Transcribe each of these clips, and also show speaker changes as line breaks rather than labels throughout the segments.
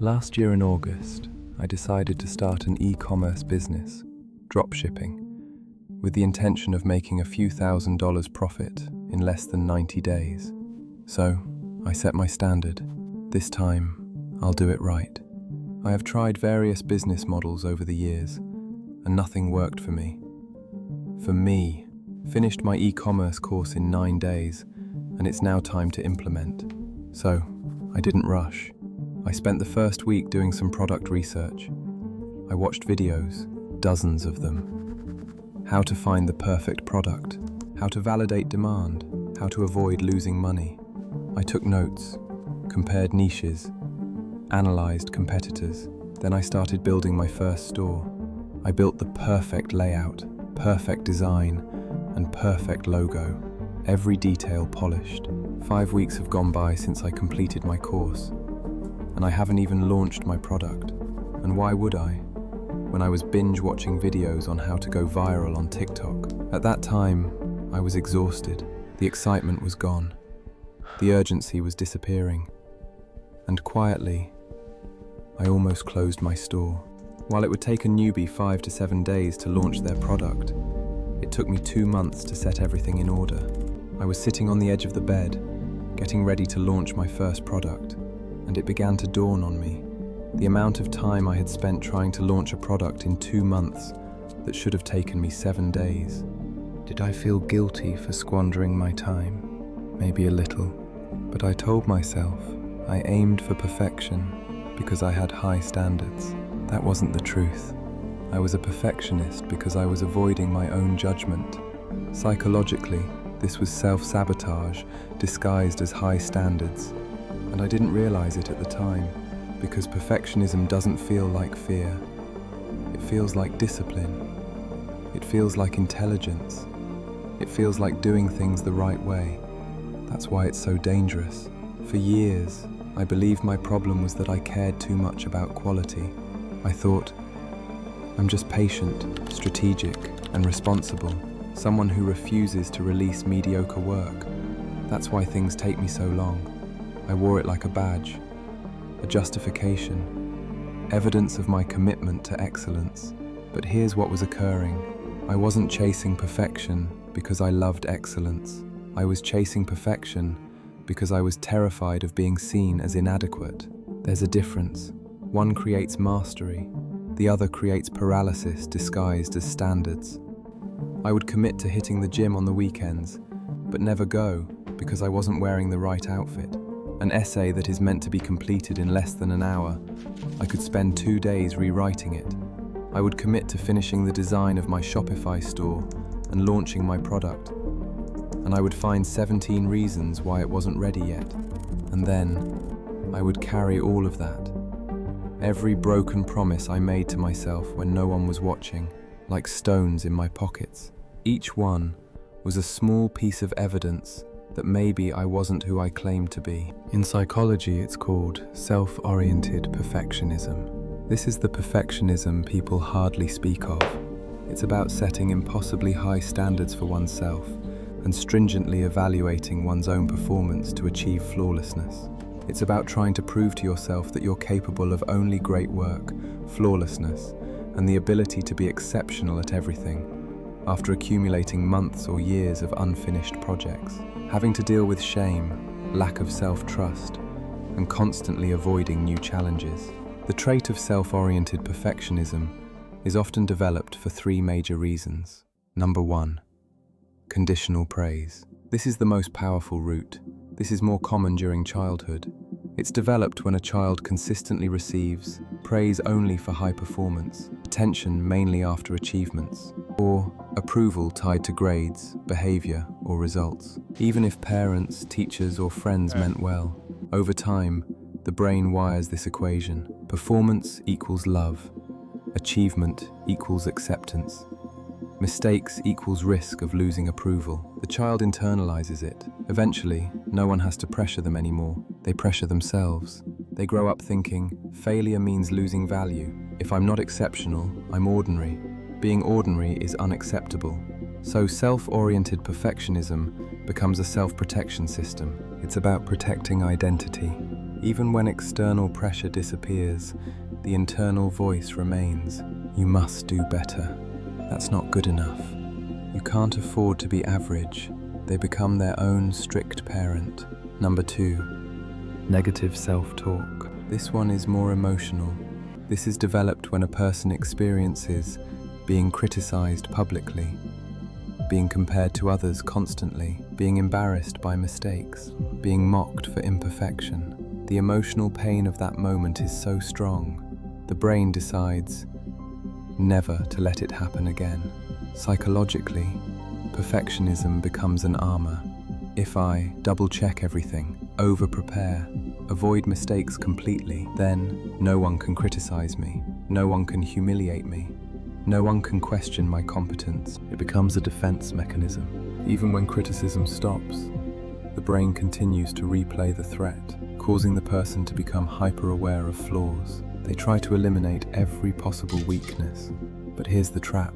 Last year in August, I decided to start an e-commerce business, dropshipping, with the intention of making a few $1,000s profit in less than 90 days. So, I set my standard. This time, I'll do it right. I have tried various business models over the years, and nothing worked for me. Finished my e-commerce course in 9 days, and it's now time to implement. So, I didn't rush. I spent the first week doing some product research. I watched videos, dozens of them. How to find the perfect product, how to validate demand, how to avoid losing money. I took notes, compared niches, analyzed competitors. Then I started building my first store. I built the perfect layout, perfect design, and perfect logo. Every detail polished. 5 weeks have gone by since I completed my course, and I haven't even launched my product. And why would I? When I was binge watching videos on how to go viral on TikTok. At that time, I was exhausted. The excitement was gone. The urgency was disappearing. And quietly, I almost closed my store. While it would take a newbie 5 to 7 days to launch their product, it took me 2 months to set everything in order. I was sitting on the edge of the bed, getting ready to launch my first product, and it began to dawn on me. The amount of time I had spent trying to launch a product in 2 months that should have taken me 7 days. Did I feel guilty for squandering my time? Maybe a little, but I told myself I aimed for perfection because I had high standards. That wasn't the truth. I was a perfectionist because I was avoiding my own judgment. Psychologically, this was self-sabotage disguised as high standards, and I didn't realize it at the time because perfectionism doesn't feel like fear. It feels like discipline. It feels like intelligence. It feels like doing things the right way. That's why it's so dangerous. For years, I believed my problem was that I cared too much about quality. I thought, I'm just patient, strategic, and responsible. Someone who refuses to release mediocre work. That's why things take me so long. I wore it like a badge, a justification, evidence of my commitment to excellence. But here's what was occurring. I wasn't chasing perfection because I loved excellence. I was chasing perfection because I was terrified of being seen as inadequate. There's a difference. One creates mastery, the other creates paralysis disguised as standards. I would commit to hitting the gym on the weekends, but never go because I wasn't wearing the right outfit. An essay that is meant to be completed in less than an hour, I could spend 2 days rewriting it. I would commit to finishing the design of my Shopify store and launching my product, and I would find 17 reasons why it wasn't ready yet. And then, I would carry all of that. Every broken promise I made to myself when no one was watching, like stones in my pockets. Each one was a small piece of evidence that maybe I wasn't who I claimed to be. In psychology, it's called self-oriented perfectionism. This is the perfectionism people hardly speak of. It's about setting impossibly high standards for oneself and stringently evaluating one's own performance to achieve flawlessness. It's about trying to prove to yourself that you're capable of only great work, flawlessness, and the ability to be exceptional at everything, after accumulating months or years of unfinished projects. Having to deal with shame, lack of self-trust, and constantly avoiding new challenges. The trait of self-oriented perfectionism is often developed for 3 major reasons. Number 1, conditional praise. This is the most powerful route. This is more common during childhood. It's developed when a child consistently receives praise only for high performance, attention mainly after achievements, or approval tied to grades, behavior, or results. Even if parents, teachers, or friends meant well, over time, the brain wires this equation. Performance equals love. Achievement equals acceptance. Mistakes equals risk of losing approval. The child internalizes it. Eventually, no one has to pressure them anymore. They pressure themselves. They grow up thinking, failure means losing value. If I'm not exceptional, I'm ordinary. Being ordinary is unacceptable. So self-oriented perfectionism becomes a self-protection system. It's about protecting identity. Even when external pressure disappears, the internal voice remains. You must do better. That's not good enough. You can't afford to be average. They become their own strict parent. Number 2, negative self-talk. This one is more emotional. This is developed when a person experiences being criticized publicly, being compared to others constantly, being embarrassed by mistakes, being mocked for imperfection. The emotional pain of that moment is so strong, the brain decides never to let it happen again. Psychologically, perfectionism becomes an armor. If I double-check everything, over-prepare, avoid mistakes completely, then no one can criticize me, no one can humiliate me, no one can question my competence. It becomes a defense mechanism. Even when criticism stops, the brain continues to replay the threat, causing the person to become hyper-aware of flaws. They try to eliminate every possible weakness. But here's the trap.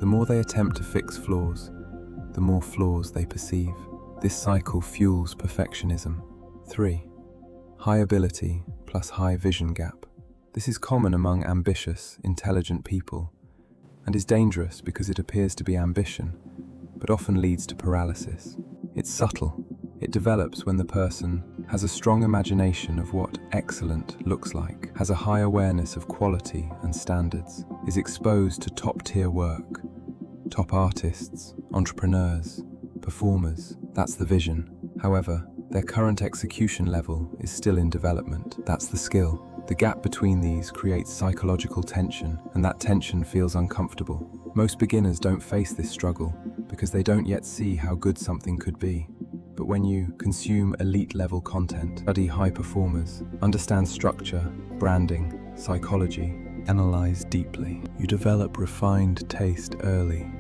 The more they attempt to fix flaws, the more flaws they perceive. This cycle fuels perfectionism. 3. High ability plus high vision gap. This is common among ambitious, intelligent people, and is dangerous because it appears to be ambition, but often leads to paralysis. It's subtle. It develops when the person has a strong imagination of what excellent looks like, has a high awareness of quality and standards, is exposed to top-tier work, top artists, entrepreneurs, performers. That's the vision. However, their current execution level is still in development. That's the skill. The gap between these creates psychological tension, and that tension feels uncomfortable. Most beginners don't face this struggle because they don't yet see how good something could be. But when you consume elite-level content, study high performers, understand structure, branding, psychology, analyze deeply, you develop refined taste early.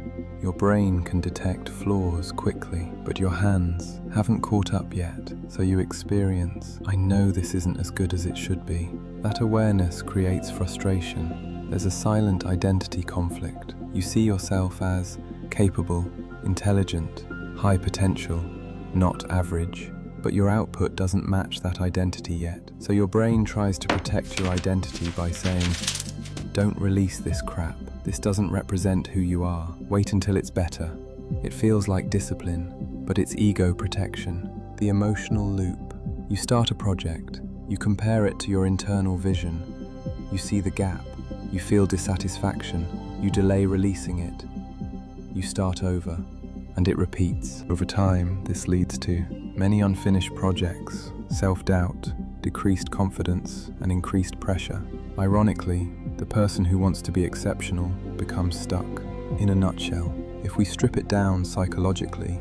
Your brain can detect flaws quickly, but your hands haven't caught up yet, so you experience, I know this isn't as good as it should be. That awareness creates frustration. There's a silent identity conflict. You see yourself as capable, intelligent, high potential, not average, but your output doesn't match that identity yet. So your brain tries to protect your identity by saying, don't release this crap. This doesn't represent who you are. Wait until it's better. It feels like discipline, but it's ego protection. The emotional loop. You start a project, you compare it to your internal vision, you see the gap, you feel dissatisfaction, you delay releasing it, you start over, and it repeats. Over time, this leads to many unfinished projects, self-doubt, decreased confidence, and increased pressure. Ironically, the person who wants to be exceptional becomes stuck. In a nutshell, if we strip it down psychologically,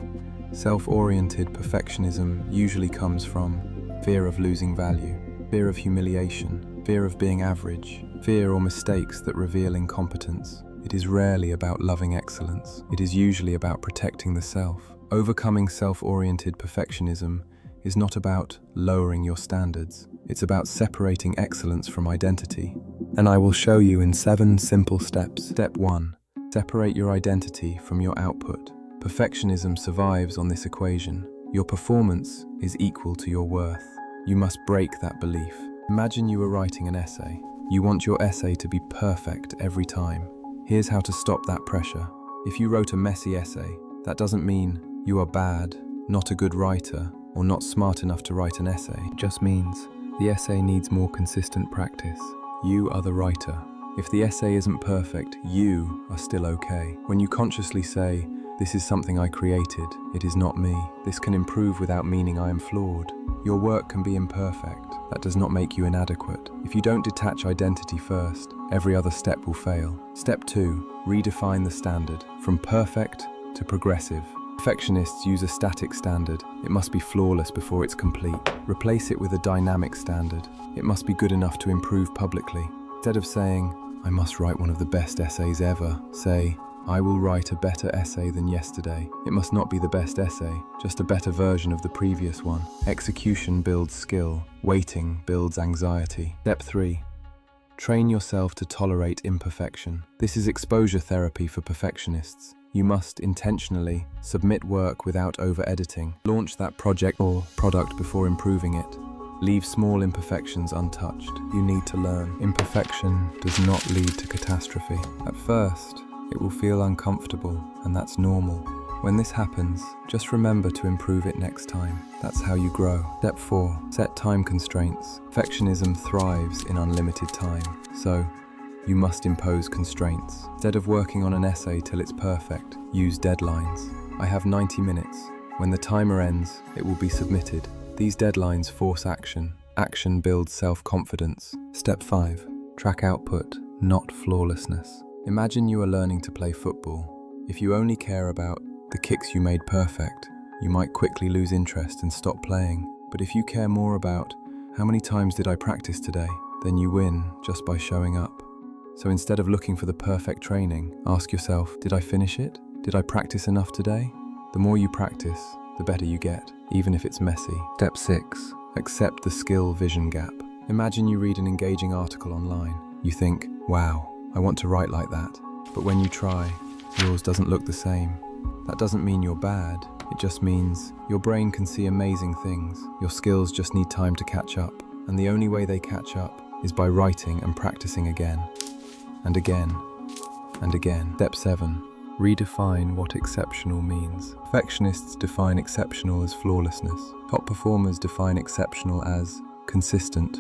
self-oriented perfectionism usually comes from fear of losing value, fear of humiliation, fear of being average, fear or mistakes that reveal incompetence. It is rarely about loving excellence. It is usually about protecting the self. Overcoming self-oriented perfectionism is not about lowering your standards. It's about separating excellence from identity. And I will show you in 7 simple steps. Step 1. Separate your identity from your output. Perfectionism survives on this equation. Your performance is equal to your worth. You must break that belief. Imagine you are writing an essay. You want your essay to be perfect every time. Here's how to stop that pressure. If you wrote a messy essay, that doesn't mean you are bad, not a good writer, or not smart enough to write an essay. It just means the essay needs more consistent practice. You are the writer. If the essay isn't perfect, you are still okay. When you consciously say, this is something I created, it is not me, this can improve without meaning I am flawed. Your work can be imperfect. That does not make you inadequate. If you don't detach identity first, every other step will fail. Step 2, redefine the standard. From perfect to progressive. Perfectionists use a static standard. It must be flawless before it's complete. Replace it with a dynamic standard. It must be good enough to improve publicly. Instead of saying, I must write one of the best essays ever, say, I will write a better essay than yesterday. It must not be the best essay, just a better version of the previous one. Execution builds skill. Waiting builds anxiety. Step 3. Train yourself to tolerate imperfection. This is exposure therapy for perfectionists. You must intentionally submit work without over-editing. Launch that project or product before improving it. Leave small imperfections untouched. You need to learn. Imperfection does not lead to catastrophe. At first, it will feel uncomfortable, and that's normal. When this happens, just remember to improve it next time. That's how you grow. Step 4. Set time constraints. Perfectionism thrives in unlimited time, so you must impose constraints. Instead of working on an essay till it's perfect, use deadlines. I have 90 minutes. When the timer ends, it will be submitted. These deadlines force action. Action builds self-confidence. Step 5. Track output, not flawlessness. Imagine you are learning to play football. If you only care about the kicks you made perfect, you might quickly lose interest and stop playing. But if you care more about how many times did I practice today, then you win just by showing up. So instead of looking for the perfect training, ask yourself, did I finish it? Did I practice enough today? The more you practice, the better you get, even if it's messy. Step 6. Accept the skill-vision gap. Imagine you read an engaging article online. You think, wow, I want to write like that. But when you try, yours doesn't look the same. That doesn't mean you're bad. It just means your brain can see amazing things. Your skills just need time to catch up. And the only way they catch up is by writing and practicing again. And again. And again. Step 7. Redefine what exceptional means. Perfectionists define exceptional as flawlessness. Top performers define exceptional as consistent,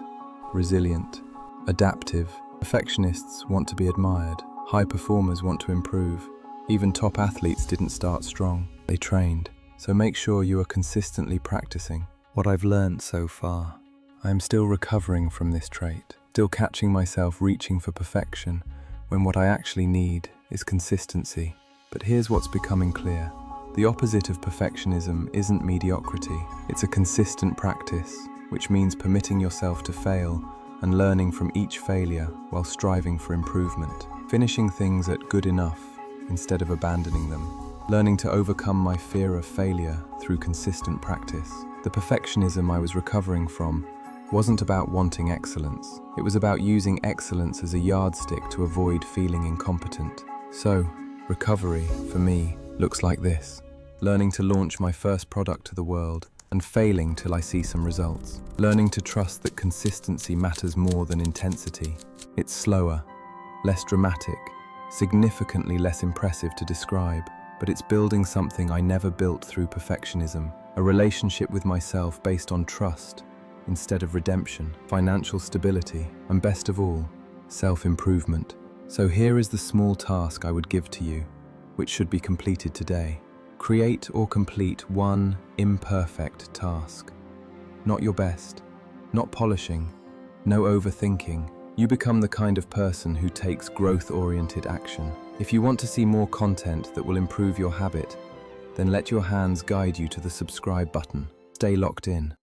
resilient, adaptive. Perfectionists want to be admired. High performers want to improve. Even top athletes didn't start strong. They trained. So make sure you are consistently practicing. What I've learned so far. I am still recovering from this trait. Still catching myself reaching for perfection when what I actually need is consistency. But here's what's becoming clear. The opposite of perfectionism isn't mediocrity. It's a consistent practice, which means permitting yourself to fail and learning from each failure while striving for improvement. Finishing things at good enough instead of abandoning them. Learning to overcome my fear of failure through consistent practice. The perfectionism I was recovering from wasn't about wanting excellence. It was about using excellence as a yardstick to avoid feeling incompetent. So, recovery, for me, looks like this. Learning to launch my first product to the world and failing till I see some results. Learning to trust that consistency matters more than intensity. It's slower, less dramatic, significantly less impressive to describe, but it's building something I never built through perfectionism. A relationship with myself based on trust instead of redemption, financial stability, and best of all, self-improvement. So here is the small task I would give to you, which should be completed today. Create or complete one imperfect task. Not your best, not polishing, no overthinking. You become the kind of person who takes growth-oriented action. If you want to see more content that will improve your habit, then let your hands guide you to the subscribe button. Stay locked in.